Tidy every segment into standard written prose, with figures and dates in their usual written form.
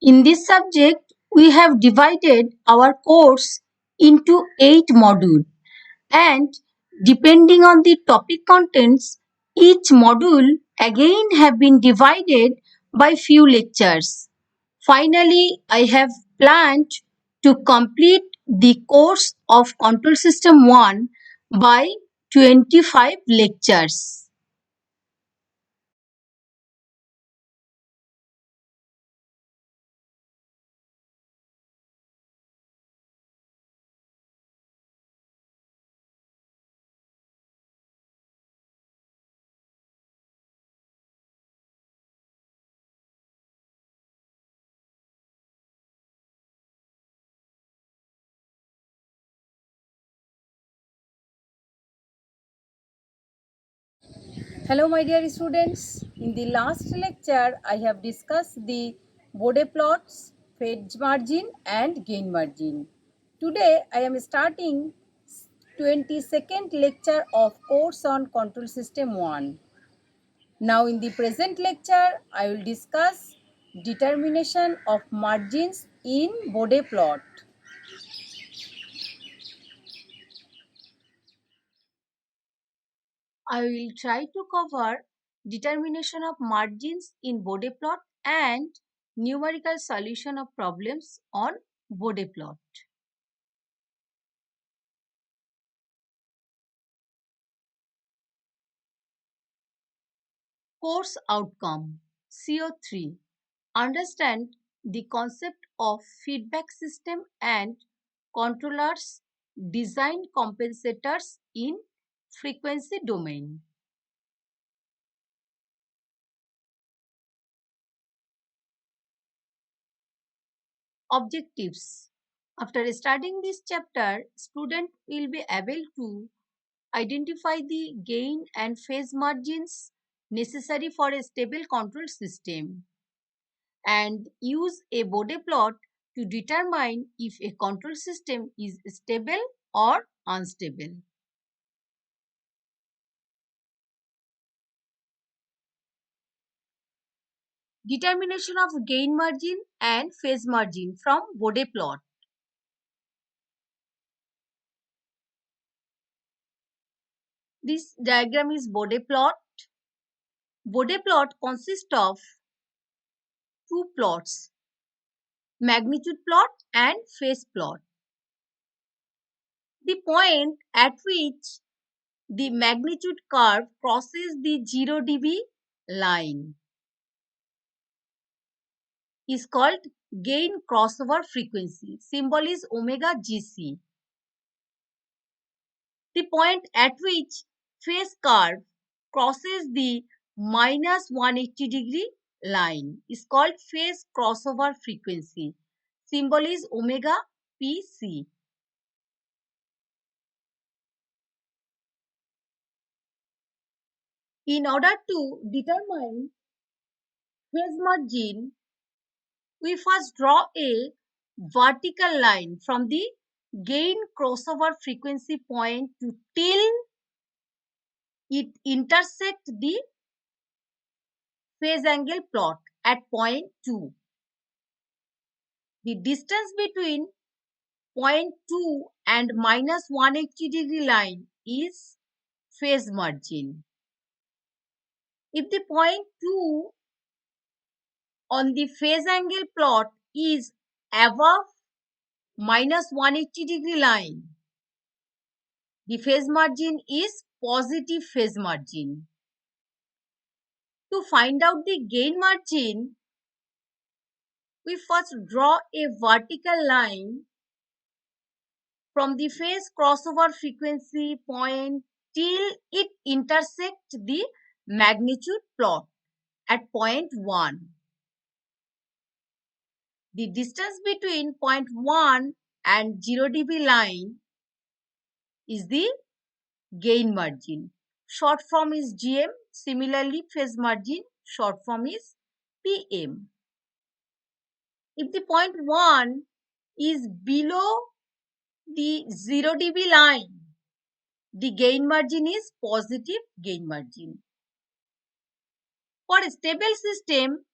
In this subject, we have divided our course into 8 modules, and depending on the topic contents, each module again have been divided by few lectures. Finally, I have planned to complete the course of Control System 1 by 25 lectures. Hello my dear students, in the last lecture I have discussed the Bode plots, phase margin and gain margin. Today I am starting 22nd lecture of course on control system 1. Now in the present lecture I will discuss determination of margins in Bode plot. I will try to cover determination of margins in Bode plot and numerical solution of problems on Bode plot. Course outcome CO3. Understand the concept of feedback system and controllers, design compensators in frequency domain. Objectives. After studying this chapter, student will be able to identify the gain and phase margins necessary for a stable control system and use a Bode plot to determine if a control system is stable or unstable. Determination of gain margin and phase margin from Bode plot. This diagram is Bode plot. Bode plot consists of two plots, magnitude plot and phase plot. The point at which the magnitude curve crosses the 0 dB line is called gain crossover frequency. Symbol is omega GC. The point at which phase curve crosses the minus 180 degree line is called phase crossover frequency. Symbol is omega PC. In order to determine phase margin, we first draw a vertical line from the gain crossover frequency point to till it intersects the phase angle plot at point 2. The distance between point 2 and minus 180 degree line is phase margin. If the point 2 on the phase angle plot is above minus 180 degree line, the phase margin is positive phase margin. To find out the gain margin, we first draw a vertical line from the phase crossover frequency point till it intersects the magnitude plot at point 1. The distance between point 1 and 0 dB line is the gain margin. Short form is GM. Similarly, phase margin short form is PM. If the point 1 is below the 0 dB line, the gain margin is positive gain margin. For a stable system,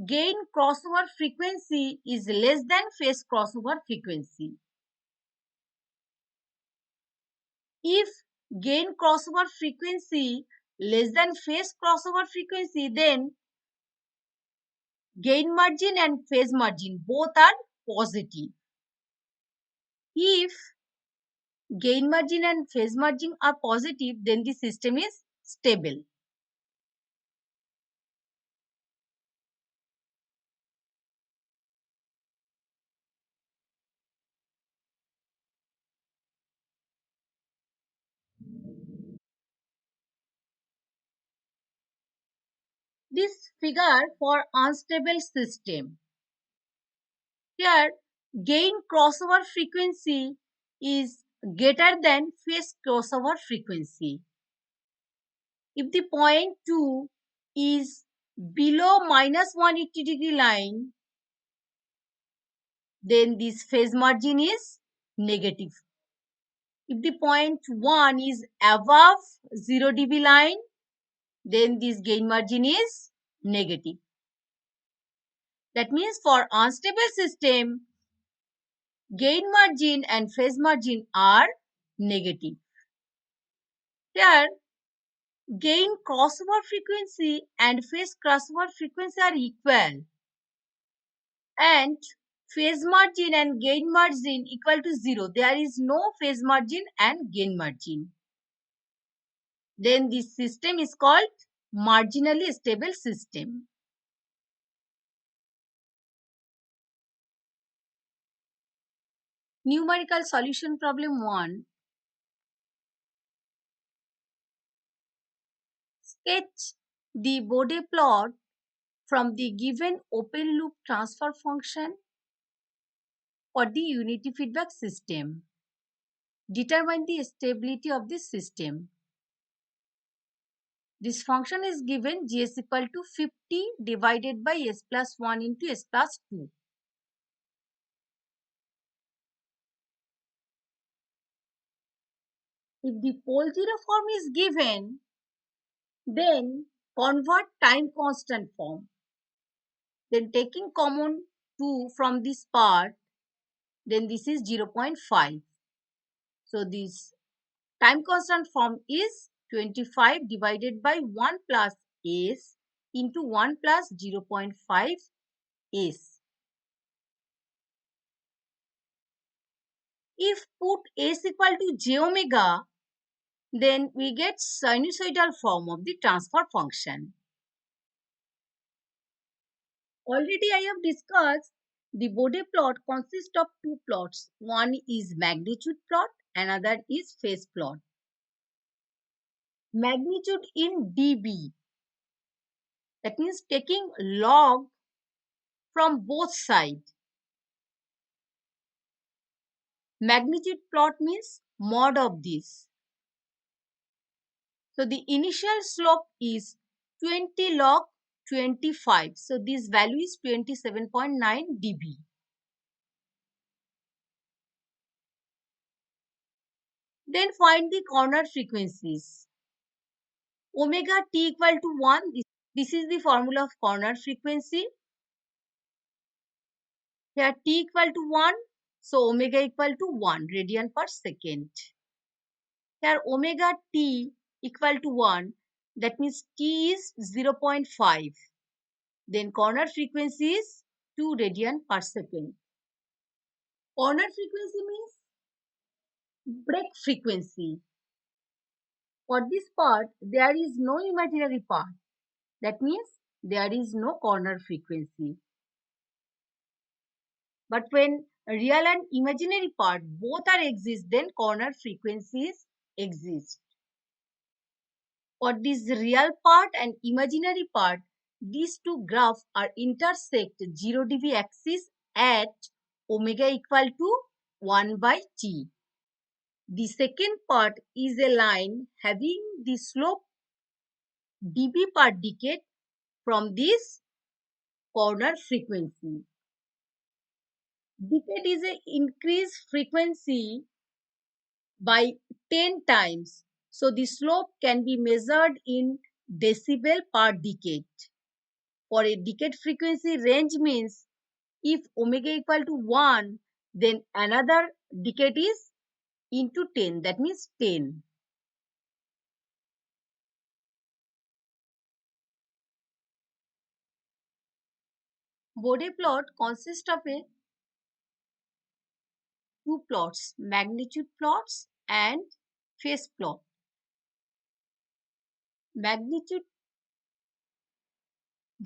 gain crossover frequency is less than phase crossover frequency. If gain crossover frequency less than phase crossover frequency, then gain margin and phase margin both are positive. If gain margin and phase margin are positive, then the system is stable. This figure for unstable system. Here, gain crossover frequency is greater than phase crossover frequency. If the point 2 is below minus 180 degree line, then this phase margin is negative. If the point 1 is above 0 dB line, then this gain margin is negative. That means for unstable system, gain margin and phase margin are negative. Here, gain crossover frequency and phase crossover frequency are equal, and phase margin and gain margin equal to 0. There is no phase margin and gain margin. Then this system is called marginally stable system. Numerical solution problem 1. Sketch the Bode plot from the given open loop transfer function for the unity feedback system. Determine the stability of this system. This function is given g is equal to 50 divided by s plus 1 into s plus 2. If the pole zero form is given, then convert time constant form. Then taking common 2 from this part, then this is 0.5. So this time constant form is 25 divided by 1 plus s into 1 plus 0.5 s. If put s equal to j omega, then we get sinusoidal form of the transfer function. Already I have discussed the Bode plot consists of two plots. One is magnitude plot, another is phase plot. Magnitude in dB, that means taking log from both sides. Magnitude plot means mod of this. So the initial slope is 20 log 25. So this value is 27.9 dB. Then find the corner frequencies. Omega t equal to 1. This is the formula of corner frequency. Here t equal to 1. So omega equal to 1 radian per second. Here omega t equal to 1. That means t is 0.5. Then corner frequency is 2 radian per second. Corner frequency means break frequency. For this part, there is no imaginary part. That means there is no corner frequency. But when real and imaginary part both are exist, then corner frequencies exist. For this real part and imaginary part, these two graphs are intersect 0 dB axis at omega equal to 1 by t. The second part is a line having the slope dB per decade from this corner frequency. Decade is an increased frequency by 10 times. So the slope can be measured in decibel per decade. For a decade frequency range means if omega equal to 1, then another decade is into 10, that means 10. Bode plot consists of a two plots, magnitude plots and phase plot. Magnitude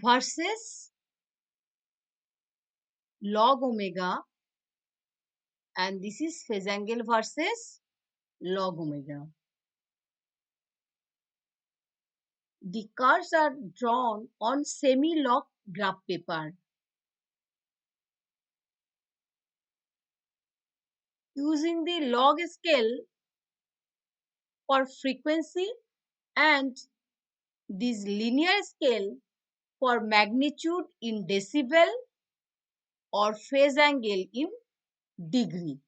versus log omega, and this is phase angle versus log omega. The curves are drawn on semi-log graph paper. Using the log scale for frequency and this linear scale for magnitude in decibel or phase angle in degree.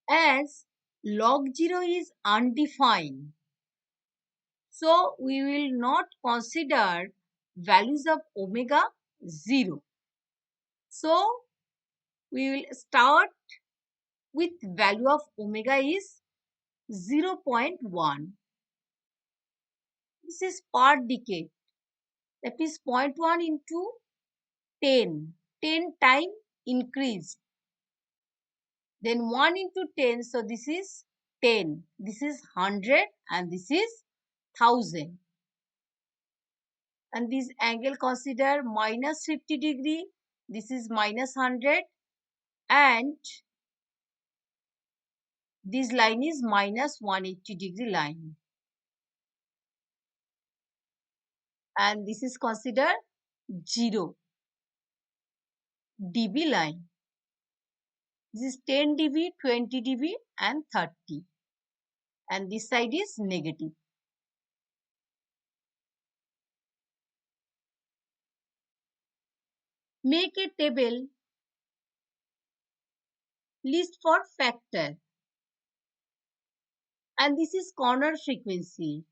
As log 0 is undefined, so we will not consider values of omega 0. So we will start with value of omega is 0.1. This is per decade. That is 0.1 into 10. 10 time increase. Then 1 into 10. So this is 10. This is 100 and this is 1000. And this angle consider minus 50 degree. This is minus 100 and this line is minus 180 degree line. And this is considered 0 dB line. This is 10 dB, 20 dB and 30. And this side is negative. Make a table list for factor. And this is corner frequency.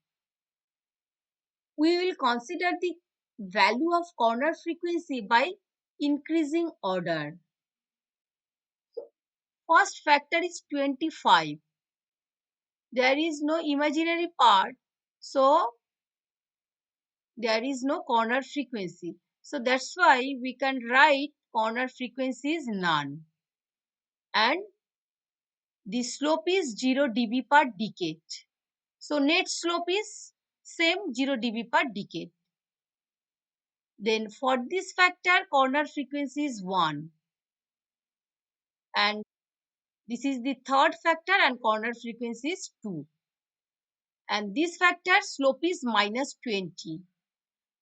We will consider the value of corner frequency by increasing order. So, first factor is 25. There is no imaginary part, so there is no corner frequency. So that's why we can write corner frequency is none. And the slope is 0 dB per decade. So net slope is same 0 dB per decade. Then for this factor, corner frequency is 1. And this is the third factor and corner frequency is 2. And this factor slope is minus 20.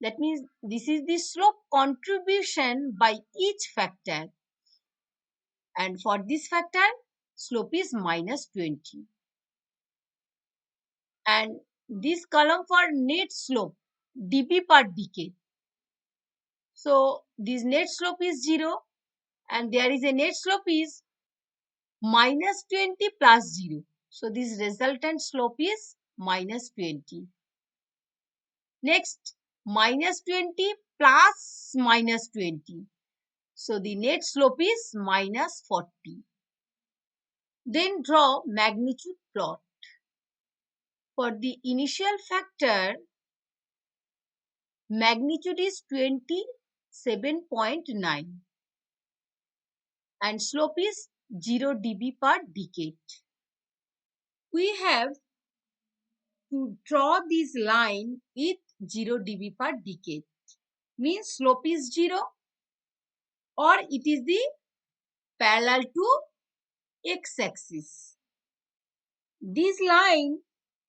That means this is the slope contribution by each factor. And for this factor, slope is minus 20. And this column for net slope, dB per decade. So this net slope is 0 and there is a net slope is minus 20 plus 0. So this resultant slope is minus 20. Next, minus 20 plus minus 20. So the net slope is minus 40. Then draw magnitude plot. For the initial factor, magnitude is 27.9 and slope is 0 dB per decade. We have to draw this line with 0 dB per decade. Means slope is 0 or it is the parallel to x-axis. This line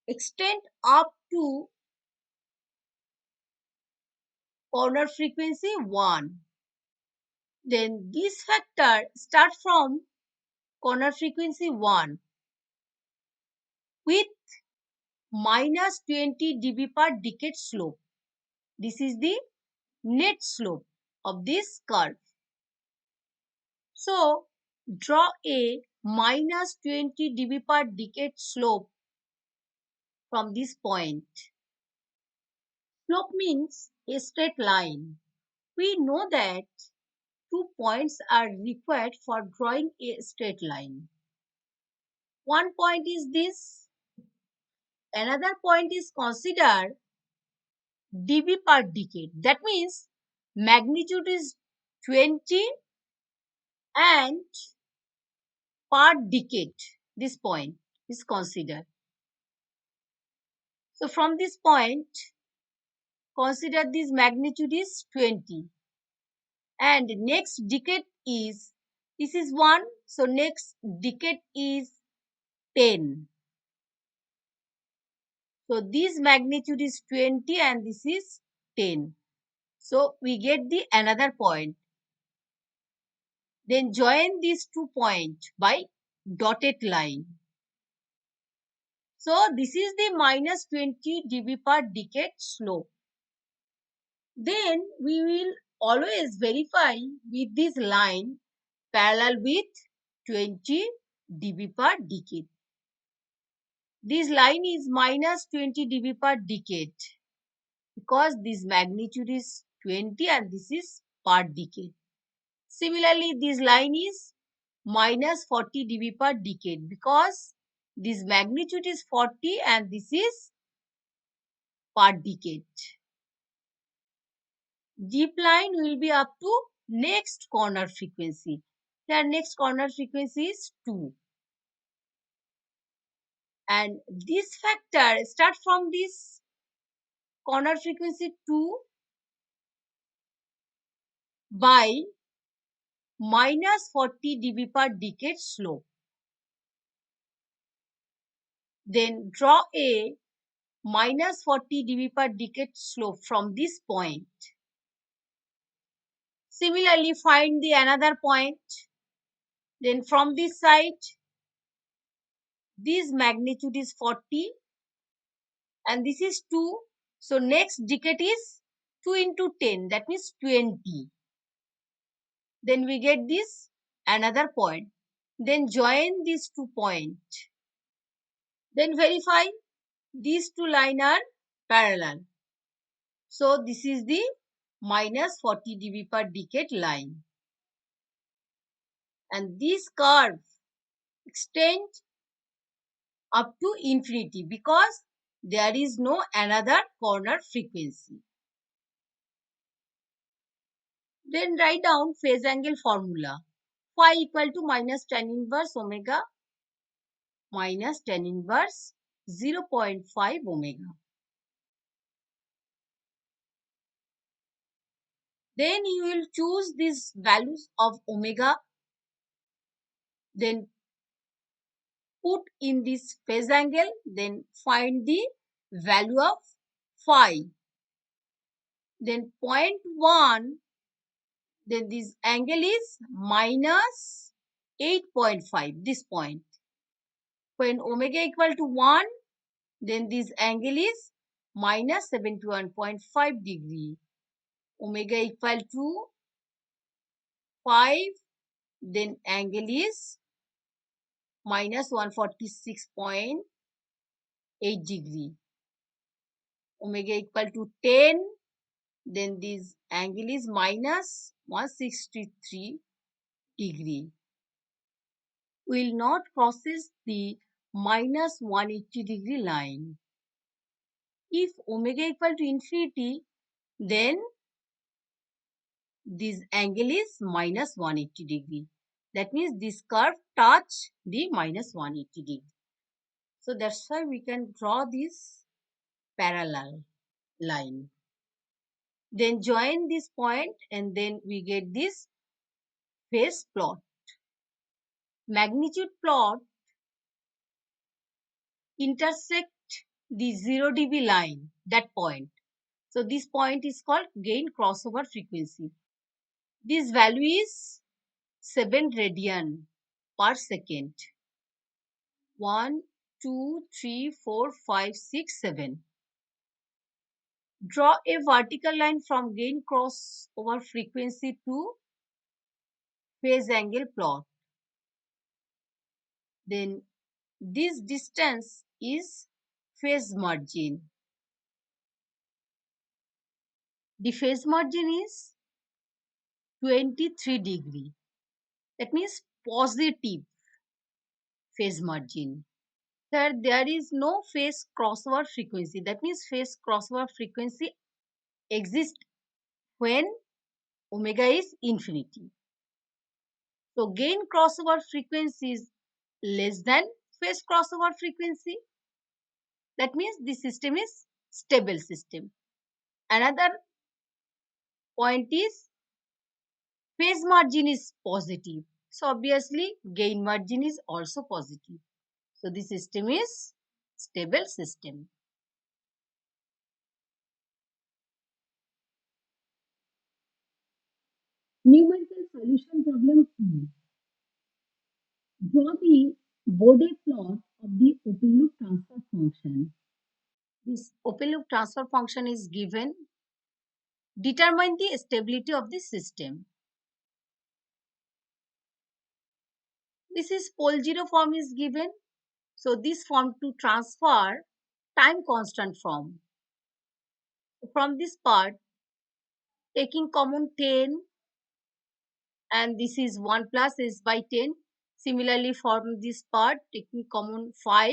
extend up to corner frequency 1. Then this factor start from corner frequency 1 with minus 20 dB per decade slope. This is the net slope of this curve. So, draw a minus 20 dB per decade slope from this point. Slope means a straight line. We know that 2 points are required for drawing a straight line. One point is this. Another point is considered dB per decade. That means magnitude is 20 and per decade. This point is considered. So from this point, consider this magnitude is 20. And next decade is, this is 1. So next decade is 10. So this magnitude is 20 and this is 10. So we get the another point. Then join these 2 points by dotted line. So this is the minus 20 dB per decade slope. Then we will always verify with this line parallel with 20 dB per decade. This line is minus 20 dB per decade because this magnitude is 20 and this is per decade. Similarly, this line is minus 40 dB per decade because this magnitude is 40 and this is per decade. Deep line will be up to next corner frequency. Here next corner frequency is 2. And this factor start from this corner frequency 2 by minus 40 dB per decade slope. Then draw a minus 40 dB per decade slope from this point. Similarly, find the another point. Then from this side, this magnitude is 40 and this is 2. So next decade is 2 into 10, that means 20. Then we get this another point. Then join these 2 points. Then verify these 2 lines are parallel. So this is the minus 40 dB per decade line. And this curve extends up to infinity because there is no another corner frequency. Then write down phase angle formula. Phi equal to minus tan inverse omega minus tan inverse 0.5 omega. Then you will choose these values of omega. Then put in this phase angle. Then find the value of phi. Then 0.1. Then this angle is minus 8.5. This point. When omega equal to 1, then this angle is minus 71.5 degree. Omega equal to 5, then angle is minus 146.8 degree. Omega equal to 10, then this angle is minus 163 degree. Will not crosses the minus 180 degree line. If omega equal to infinity, then this angle is minus 180 degree. That means this curve touch the minus 180 degree. So that's why we can draw this parallel line. Then join this point and then we get this phase plot. Magnitude plot intersect the 0 dB line, that point. So this point is called gain crossover frequency. This value is 7 radian per second. 1, 2, 3, 4, 5, 6, 7. Draw a vertical line from gain crossover frequency to phase angle plot. Then this distance is phase margin. The phase margin is 23 degree. That means positive phase margin. Third, there is no phase crossover frequency. That means phase crossover frequency exists when omega is infinity. So gain crossover frequency is less than phase crossover frequency. That means the system is stable system. Another point is phase margin is positive. So obviously gain margin is also positive. So the system is stable system. Numerical solution problem 2. Draw the Bode plot of the open loop transfer function. This open loop transfer function is given. Determine the stability of the system. This is pole zero form is given. So this form to transfer time constant form. From this part, taking common 10 and this is 1 plus s by 10. Similarly, from this part, taking common 5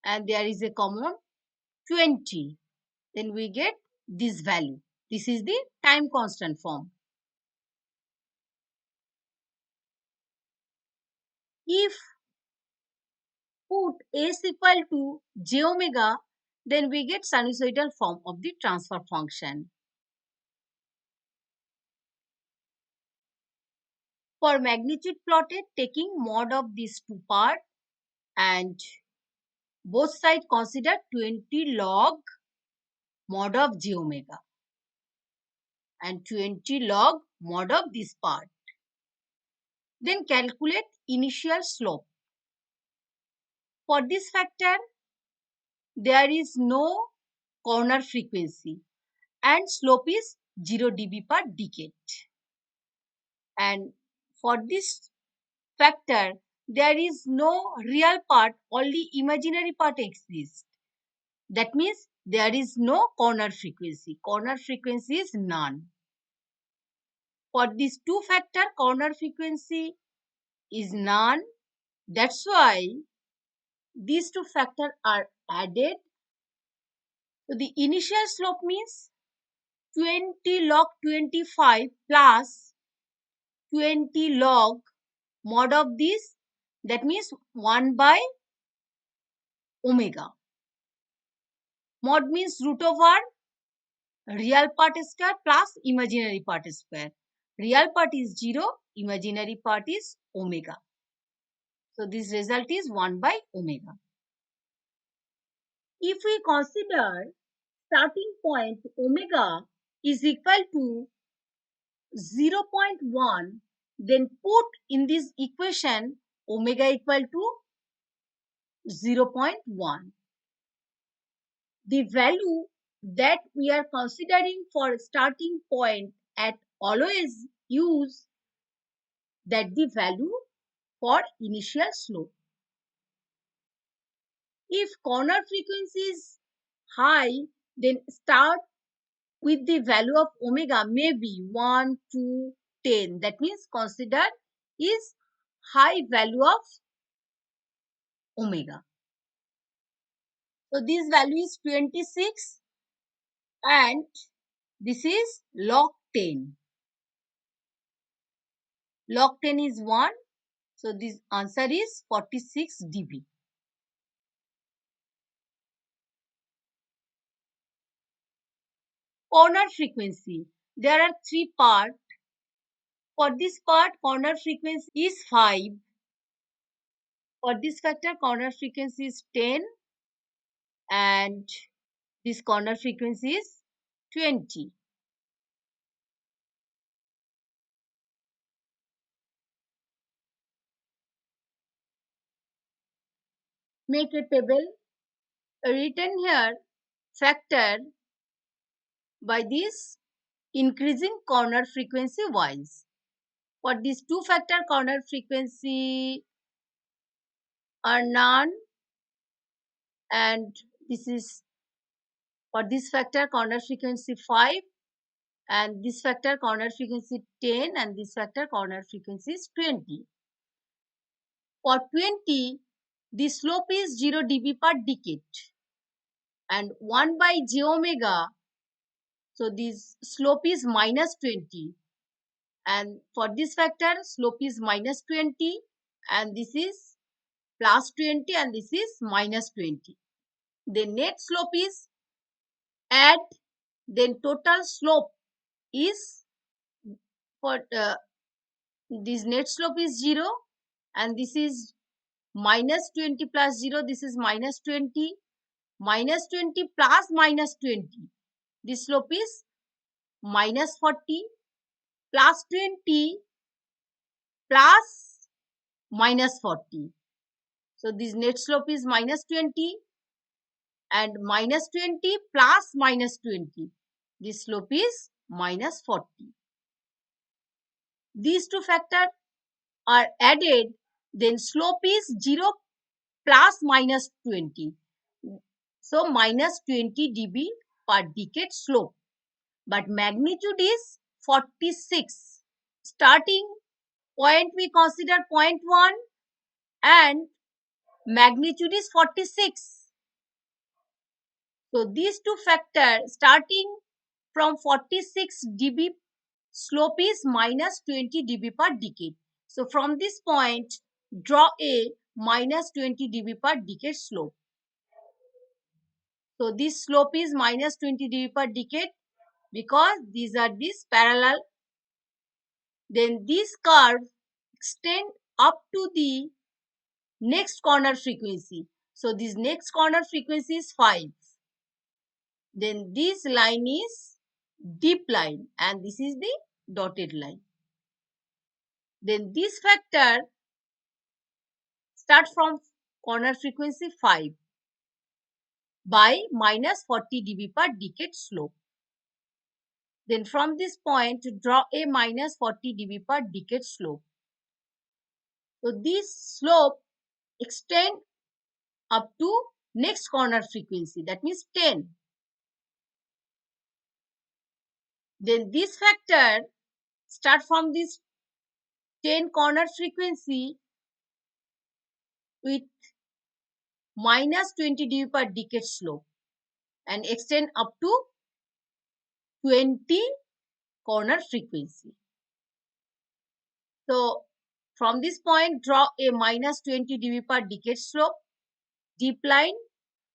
and there is a common 20. Then we get this value. This is the time constant form. If put s equal to j omega, then we get sinusoidal form of the transfer function. For magnitude plotted, taking mod of these two parts and both sides consider 20 log mod of j omega and 20 log mod of this part. Then calculate initial slope. For this factor, there is no corner frequency and slope is 0 dB per decade. And for this factor, there is no real part, only imaginary part exists. That means there is no corner frequency. Corner frequency is none. For these two factor, corner frequency is none. That's why these two factors are added. So the initial slope means 20 log 25 plus 20 log mod of this. That means 1 by omega. Mod means root over real part square plus imaginary part square. Real part is 0, imaginary part is omega. So this result is 1 by omega. If we consider starting point omega is equal to 0.1, then put in this equation omega equal to 0.1. The value that we are considering for starting point at always use that the value for initial slope. If corner frequency is high, then start with the value of omega maybe 1, 2, 10. That means consider is high value of omega. So this value is 26 and this is log 10. Log 10 is 1. So this answer is 46 dB. Corner frequency. There are three parts. For this part, corner frequency is 5. For this factor, corner frequency is 10. And this corner frequency is 20. Make a table written here factor by this increasing corner frequency wise. For these two factor corner frequency are none and this is for this factor corner frequency 5 and this factor corner frequency 10 and this factor corner frequency is 20. For 20, the slope is 0 dB per decade and 1 by j omega, so this slope is minus 20, and for this factor slope is minus 20 and this is plus 20 and this is minus 20. The net slope is add, then total slope is for this net slope is 0 and this is minus 20 plus 0, this is minus 20, minus 20 plus minus 20, this slope is minus 40, plus 20 plus minus 40. So this net slope is minus 20 and minus 20 plus minus 20. This slope is minus 40. These two factors are added, then slope is 0 plus minus 20. So minus 20 dB per decade slope. But magnitude is 46. Starting point we consider point 1 and magnitude is 46. So these two factors starting from 46 dB slope is minus 20 dB per decade. So from this point draw a minus 20 dB per decade slope. So this slope is minus 20 dB per decade because these are these parallel. Then this curve extend up to the next corner frequency. So this next corner frequency is 5. Then this line is deep line and this is the dotted line. Then this factor start from corner frequency 5 by minus 40 dB per decade slope. Then from this point draw a minus 40 dB per decade slope. So this slope extend up to next corner frequency, that means 10. Then this factor start from this 10 corner frequency with minus 20 dB per decade slope and extend up to 20 corner frequency. So from this point draw a minus 20 dB per decade slope, deep line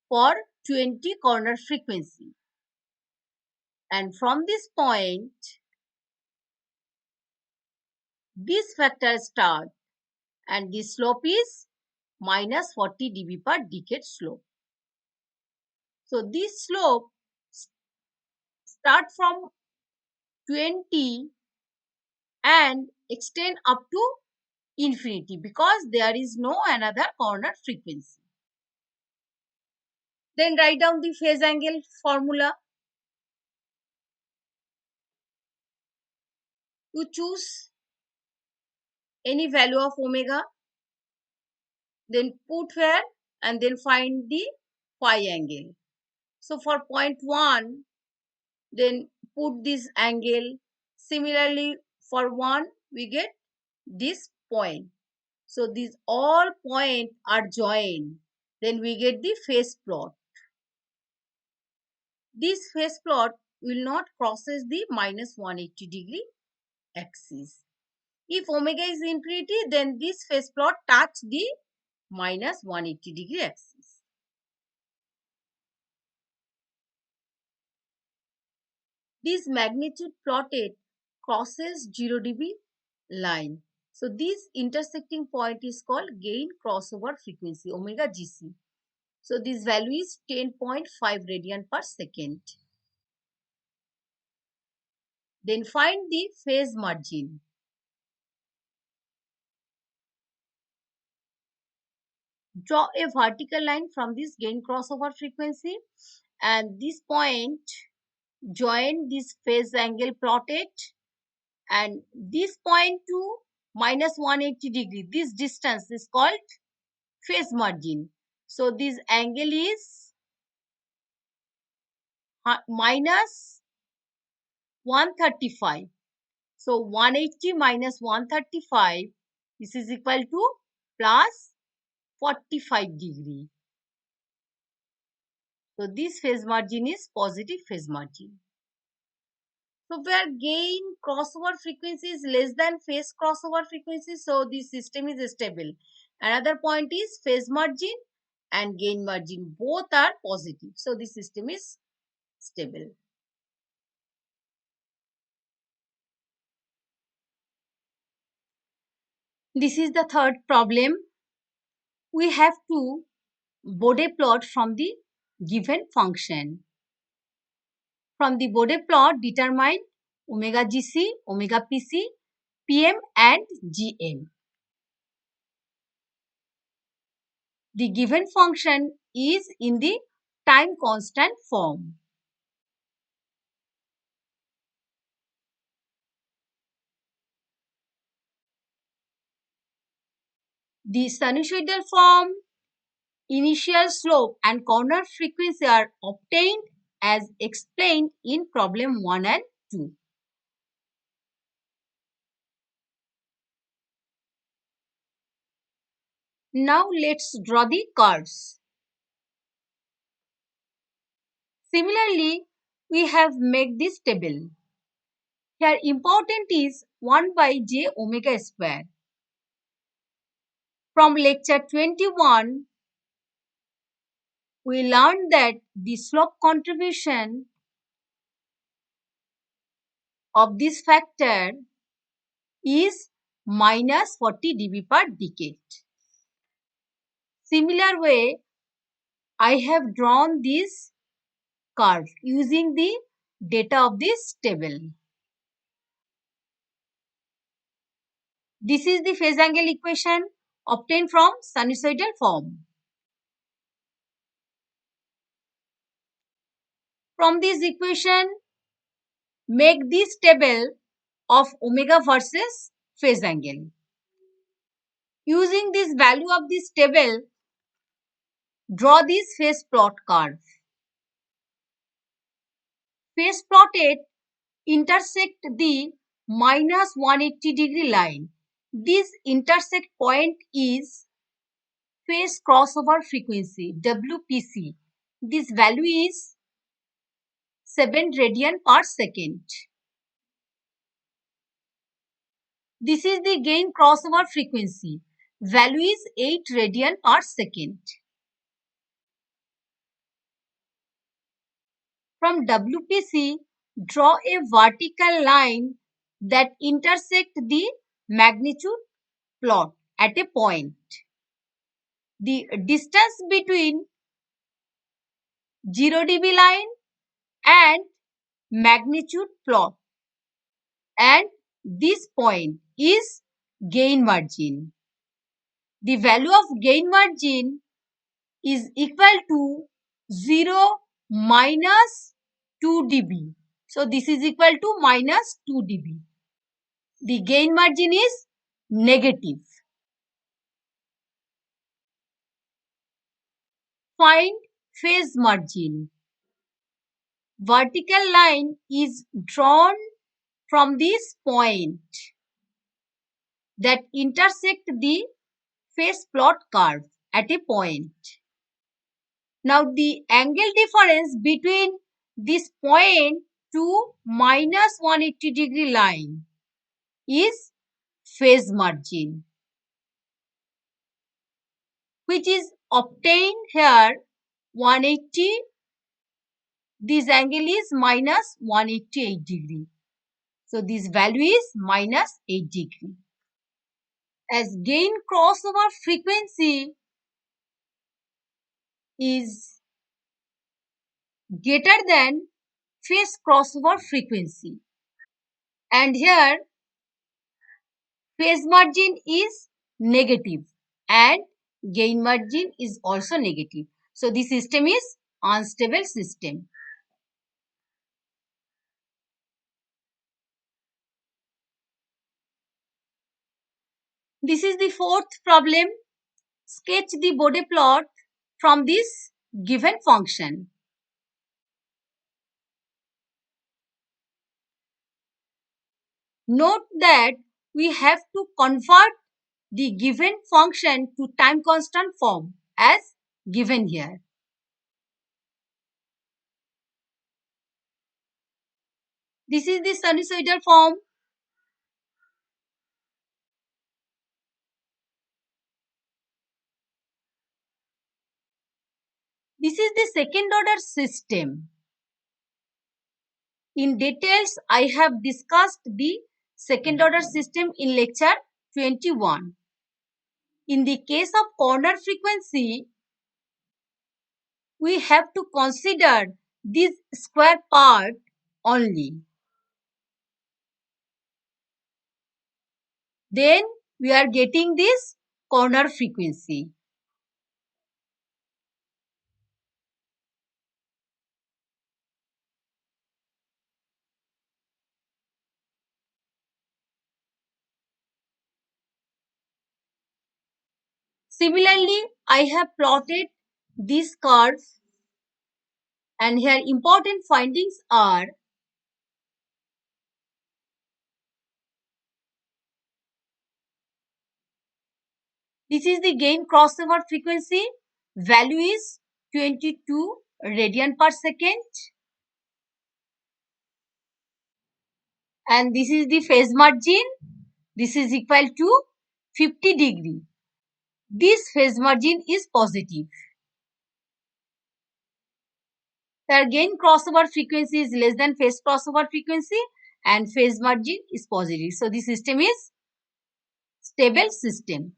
for 20 corner frequency. And from this point this factor start and this slope is minus 40 dB per decade slope. So this slope start from 20 and extend up to infinity because there is no another corner frequency. Then write down the phase angle formula. You choose any value of omega, then put here and then find the phi angle. So for point 1, then put this angle. Similarly for 1, we get this point. So these all points are joined. Then we get the phase plot. This phase plot will not crosses the minus 180 degree axis. If omega is infinity, then this phase plot touch the minus 180 degree axis. This magnitude plotted crosses 0 dB line. So this intersecting point is called gain crossover frequency, omega GC. So this value is 10.5 radian per second. Then find the phase margin. Draw a vertical line from this gain crossover frequency and this point join this phase angle plotted and this point to minus 180 degree. This distance is called phase margin. So this angle is minus 135. So 180 minus 135, this is equal to plus 45 degree. So this phase margin is positive phase margin. So where gain crossover frequency is less than phase crossover frequency, so this system is stable. Another point is phase margin and gain margin, both are positive. So this system is stable. This is the third problem. We have to Bode plot from the given function. From the Bode plot, determine omega GC, omega PC, PM and GM. The given function is in the time constant form. The sinusoidal form, initial slope and corner frequency are obtained as explained in problem 1 and 2. Now let's draw the curves. Similarly, we have made this table. Here important is 1 by j omega square. From lecture 21, we learned that the slope contribution of this factor is minus 40 dB per decade. Similar way, I have drawn this curve using the data of this table. This is the phase angle equation obtained from sinusoidal form. From this equation, make this table of omega versus phase angle. Using this value of this table, draw this phase plot curve. Phase plotted intersect the minus 180 degree line. This intersect point is phase crossover frequency, WPC. This value is 7 radian per second. This is the gain crossover frequency. Value is 8 radian per second. From WPC, draw a vertical line that intersect the magnitude plot at a point. The distance between 0 dB line and magnitude plot and this point is gain margin. The value of gain margin is equal to 0 minus 2 dB. So this is equal to minus 2 dB. The gain margin is negative. Find phase margin. Vertical line is drawn from this point that intersect the phase plot curve at a point. Now the angle difference between this point to minus 180 degree line is phase margin, which is obtained here 180. This angle is minus 188 degree. So this value is minus 8 degree. As gain crossover frequency is greater than phase crossover frequency, and here phase margin is negative and gain margin is also negative. So the system is unstable system. This is the fourth problem. Sketch the Bode plot from this given function. Note that we have to convert the given function to time constant form as given here. This is the sinusoidal form. This is the second order system. In details, I have discussed the second order system in lecture 21. In the case of corner frequency, we have to consider this square part only. Then we are getting this corner frequency. Similarly, I have plotted this curve, and here important findings are: this is the gain crossover frequency, value is 22 radian per second, and this is the phase margin, this is equal to 50 degree. This phase margin is positive. The gain crossover frequency is less than phase crossover frequency and phase margin is positive. So the system is stable system.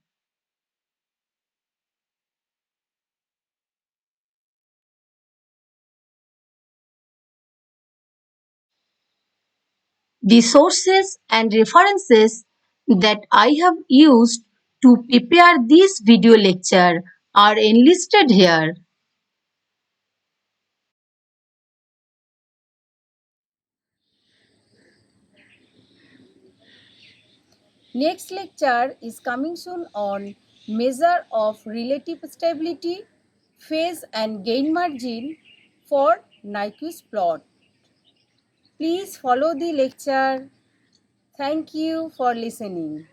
The sources and references that I have used to prepare this video lecture are enlisted here. Next lecture is coming soon on measure of relative stability, phase and gain margin for Nyquist plot. Please follow the lecture. Thank you for listening.